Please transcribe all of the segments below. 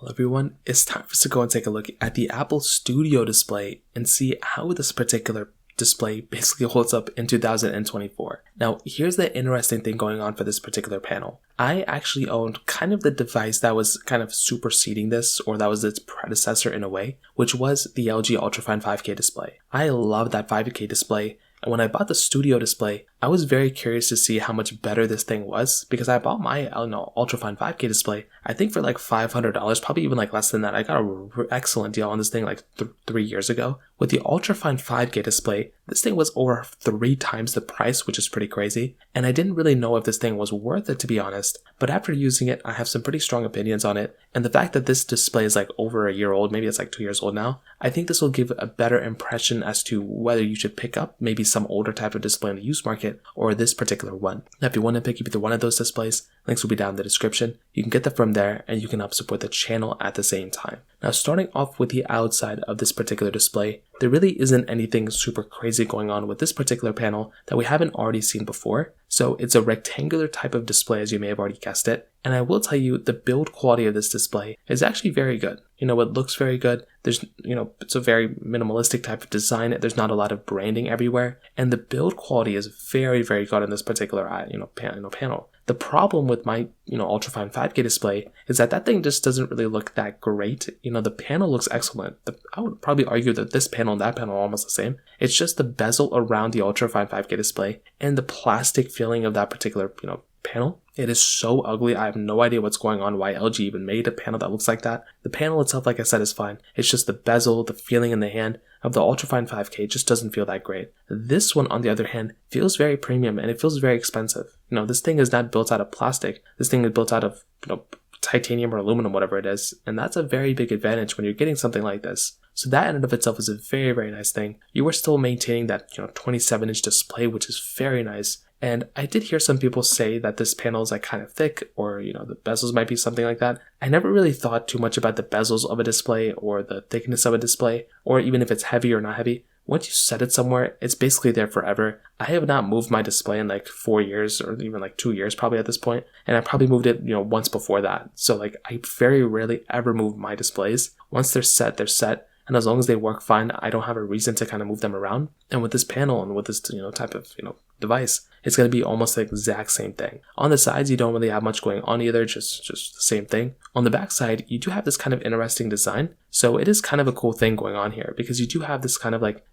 Hello everyone, it's time for us to go and take a look at the Apple Studio display and see how this particular display basically holds up in 2024. Now, here's the interesting thing going on for this particular panel. I actually owned kind of the device that was kind of superseding this, or that was its predecessor in a way, which was the LG Ultrafine 5K display. I love that 5K display. And when I bought the Studio display, I was very curious to see how much better this thing was because I bought my Ultrafine 5K display, I think for like $500, probably even like less than that. I got an excellent deal on this thing like 3 years ago. With the Ultrafine 5K display, this thing was over 3 times the price, which is pretty crazy. And I didn't really know if this thing was worth it, to be honest. But after using it, I have some pretty strong opinions on it. And the fact that this display is like over a year old, maybe it's like 2 years old now, I think this will give a better impression as to whether you should pick up maybe some older type of display in the used market or this particular one. Now, if you want to pick either one of those displays, links will be down in the description. You can get them from there and you can help support the channel at the same time. Now, starting off with the outside of this particular display, there really isn't anything super crazy going on with this particular panel that we haven't already seen before. So it's a rectangular type of display, as you may have already guessed it. And I will tell you, the build quality of this display is actually very good. It looks very good. There's, it's a very minimalistic type of design. There's not a lot of branding everywhere. And the build quality is very, very good in this particular, panel. The problem with my, Ultrafine 5K display is that thing just doesn't really look that great. The panel looks excellent. I would probably argue that this panel and that panel are almost the same. It's just the bezel around the Ultrafine 5K display and the plastic feeling of that particular, panel. It is so ugly. I have no idea what's going on, why LG even made a panel that looks like that. The panel itself, like I said, is fine. It's just the bezel, the feeling in the hand of the Ultrafine 5K just doesn't feel that great. This one, on the other hand, feels very premium and it feels very expensive. This thing is not built out of plastic. This thing is built out of, titanium or aluminum, whatever it is. And that's a very big advantage when you're getting something like this. So that in and of itself is a very, very nice thing. You are still maintaining that, 27-inch display, which is very nice. And I did hear some people say that this panel is like kind of thick, or the bezels might be something like that. I never really thought too much about the bezels of a display or the thickness of a display, or even if it's heavy or not heavy. Once you set it somewhere, it's basically there forever. I have not moved my display in like 4 years or even like 2 years probably at this point, and I probably moved it once before that. So like I very rarely ever move my displays. Once they're set, they're set. And as long as they work fine, I don't have a reason to kind of move them around. And with this panel and with this, type of, device, it's going to be almost the exact same thing. On the sides, you don't really have much going on either, just the same thing. On the back side, you do have this kind of interesting design. So it is kind of a cool thing going on here because you do have this kind of like,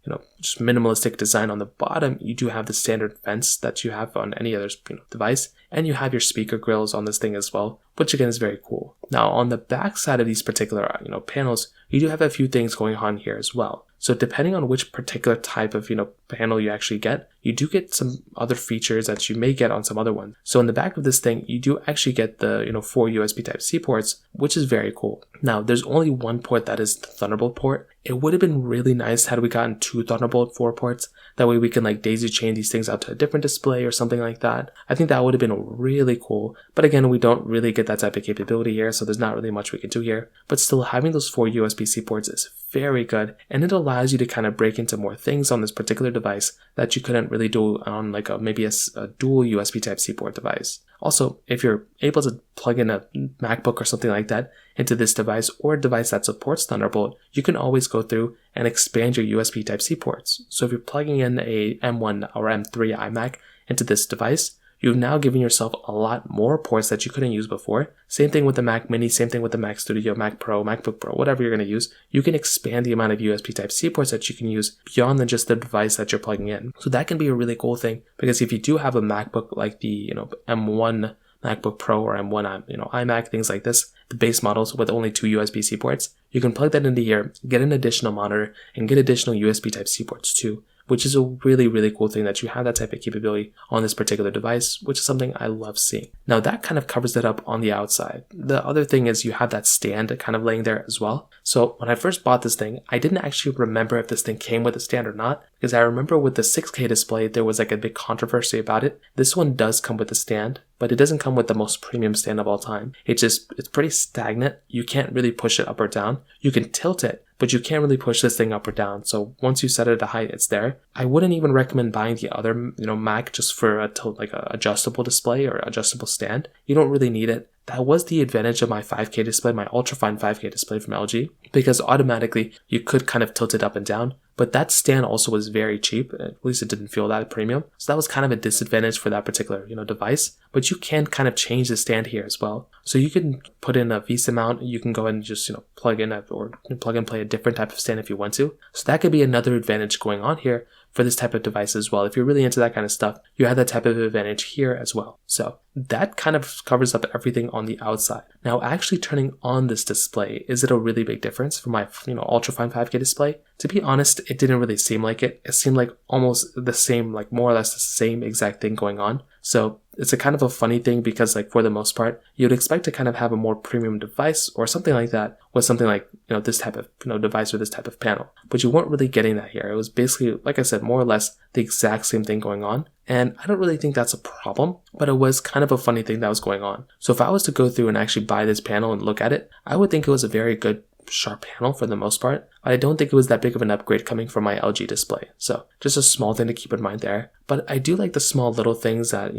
just minimalistic design. On the bottom, you do have the standard vents that you have on any other, device. And you have your speaker grills on this thing as well, which again is very cool. Now, on the back side of these particular, panels, you do have a few things going on here as well. So depending on which particular type of, panel you actually get, you do get some other features that you may get on some other ones. So in the back of this thing, you do actually get the, 4 USB Type-C ports, which is very cool. Now, there's only one port that is the Thunderbolt port. It would have been really nice had we gotten 2 Thunderbolt 4 ports. That way we can like daisy chain these things out to a different display or something like that. I think that would have been really cool. But again, we don't really get that type of capability here, so there's not really much we can do here. But still, having those 4 USB-C ports is very good, and it allows you to kind of break into more things on this particular device that you couldn't really do on like maybe a dual USB Type-C port device. Also, if you're able to plug in a MacBook or something like that into this device, or a device that supports Thunderbolt, you can always go through and expand your USB Type-C ports. So if you're plugging in a M1 or M3 iMac into this device, you've now given yourself a lot more ports that you couldn't use before. Same thing with the Mac Mini, same thing with the Mac Studio, Mac Pro, MacBook Pro, whatever you're going to use. You can expand the amount of USB Type-C ports that you can use beyond than just the device that you're plugging in. So that can be a really cool thing, because if you do have a MacBook like the, M1 MacBook Pro or M1, iMac, things like this, the base models with only 2 USB-C ports, you can plug that into here, get an additional monitor, and get additional USB Type-C ports too, which is a really, really cool thing that you have that type of capability on this particular device, which is something I love seeing. Now that kind of covers it up on the outside. The other thing is you have that stand kind of laying there as well. So when I first bought this thing, I didn't actually remember if this thing came with a stand or not, because I remember with the 6K display, there was like a big controversy about it. This one does come with a stand, but it doesn't come with the most premium stand of all time. It's pretty stagnant. You can't really push it up or down. You can tilt it, but you can't really push this thing up or down. So once you set it at a height, it's there. I wouldn't even recommend buying the other, Mac just for a adjustable display or adjustable stand. You don't really need it. that was the advantage of my 5K display, my ultrafine 5K display from LG, because automatically you could kind of tilt it up and down. But that stand also was very cheap. At least it didn't feel that premium. So that was kind of a disadvantage for that particular, device. But you can kind of change the stand here as well. So you can put in a VESA mount. You can go ahead and just, plug in or plug and play a different type of stand if you want to. So that could be another advantage going on here for this type of device as well. If you're really into that kind of stuff, you have that type of advantage here as well. So that kind of covers up everything on the outside. Now, actually turning on this display, is it a really big difference for my, ultrafine 5K display? To be honest, it didn't really seem like it. It seemed like almost the same, like more or less the same exact thing going on. So it's a kind of a funny thing because like for the most part, you'd expect to kind of have a more premium device or something like that with something like, this type of, device or this type of panel. But you weren't really getting that here. It was basically, like I said, more or less the exact same thing going on. And I don't really think that's a problem, but it was kind of a funny thing that was going on. So if I was to go through and actually buy this panel and look at it, I would think it was a very good sharp panel for the most part, but I don't think it was that big of an upgrade coming from my LG display. So just a small thing to keep in mind there. But I do like the small little things that,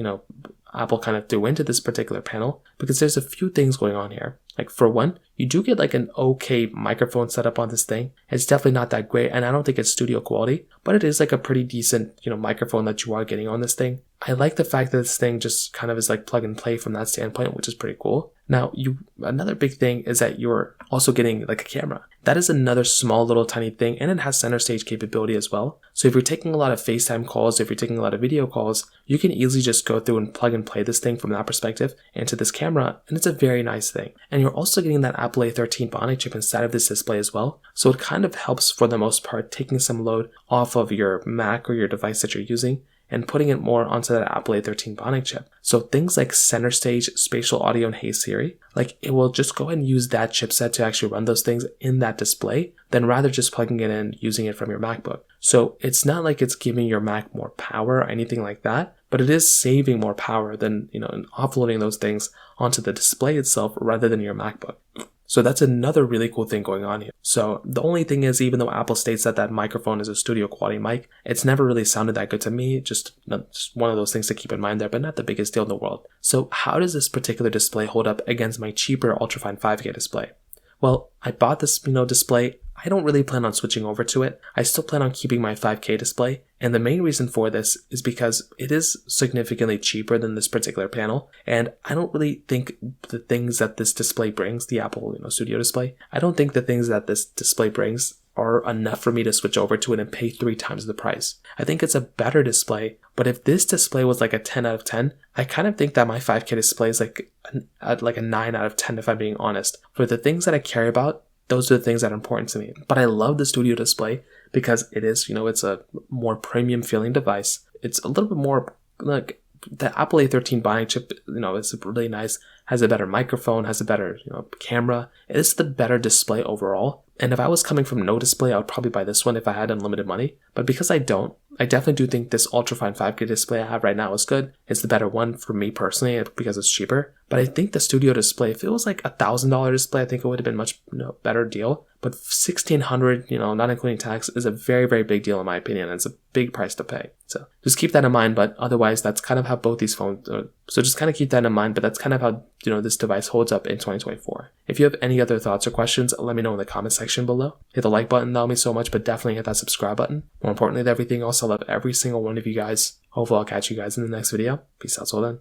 Apple kind of threw into this particular panel because there's a few things going on here. Like for one, you do get like an okay microphone setup on this thing. It's definitely not that great and I don't think it's studio quality, but it is like a pretty decent, microphone that you are getting on this thing. I like the fact that this thing just kind of is like plug and play from that standpoint, which is pretty cool. Now, another big thing is that you're also getting like a camera. That is another small little tiny thing, and it has center stage capability as well. So if you're taking a lot of FaceTime calls, if you're taking a lot of video calls, you can easily just go through and plug and play this thing from that perspective into this camera, and it's a very nice thing. And you're also getting that Apple A13 Bionic chip inside of this display as well. So it kind of helps for the most part taking some load off of your Mac or your device that you're using and putting it more onto that Apple A13 Bionic chip. So things like center stage, spatial audio, and Hey Siri, like it will just go ahead and use that chipset to actually run those things in that display, than rather just plugging it in, using it from your MacBook. So it's not like it's giving your Mac more power or anything like that, but it is saving more power than, and offloading those things onto the display itself rather than your MacBook. So that's another really cool thing going on here. So the only thing is, even though Apple states that that microphone is a studio quality mic, it's never really sounded that good to me. Just one of those things to keep in mind there, but not the biggest deal in the world. So how does this particular display hold up against my cheaper ultrafine 5K display? Well, I bought this, display. I don't really plan on switching over to it. I still plan on keeping my 5K display. And the main reason for this is because it is significantly cheaper than this particular panel. And I don't really think the things that this display brings, the Apple, Studio display, I don't think the things that this display brings are enough for me to switch over to it and pay 3 times the price. I think it's a better display, but if this display was like a 10 out of 10, I kind of think that my 5K display is like a 9 out of 10 if I'm being honest. For the things that I care about, those are the things that are important to me. But I love the Studio display because it is, it's a more premium feeling device. It's a little bit more like the Apple A13 Bionic chip, is really nice, has a better microphone, has a better, camera. It is the better display overall. And if I was coming from no display, I would probably buy this one if I had unlimited money. But because I don't, I definitely do think this ultrafine 5K display I have right now is good. It's the better one for me personally because it's cheaper. But I think the Studio display, if it was like $1,000 display, I think it would have been much better deal. But $1,600, not including tax, is a very, very big deal in my opinion. And it's a big price to pay. So just keep that in mind. But otherwise, that's kind of how both these phones are. So just kind of keep that in mind. But that's kind of how, this device holds up in 2024. If you have any other thoughts or questions, let me know in the comment section below. Hit the like button, that'll mean so much, but definitely hit that subscribe button. More importantly than everything else, I love every single one of you guys. Hopefully I'll catch you guys in the next video. Peace out till then.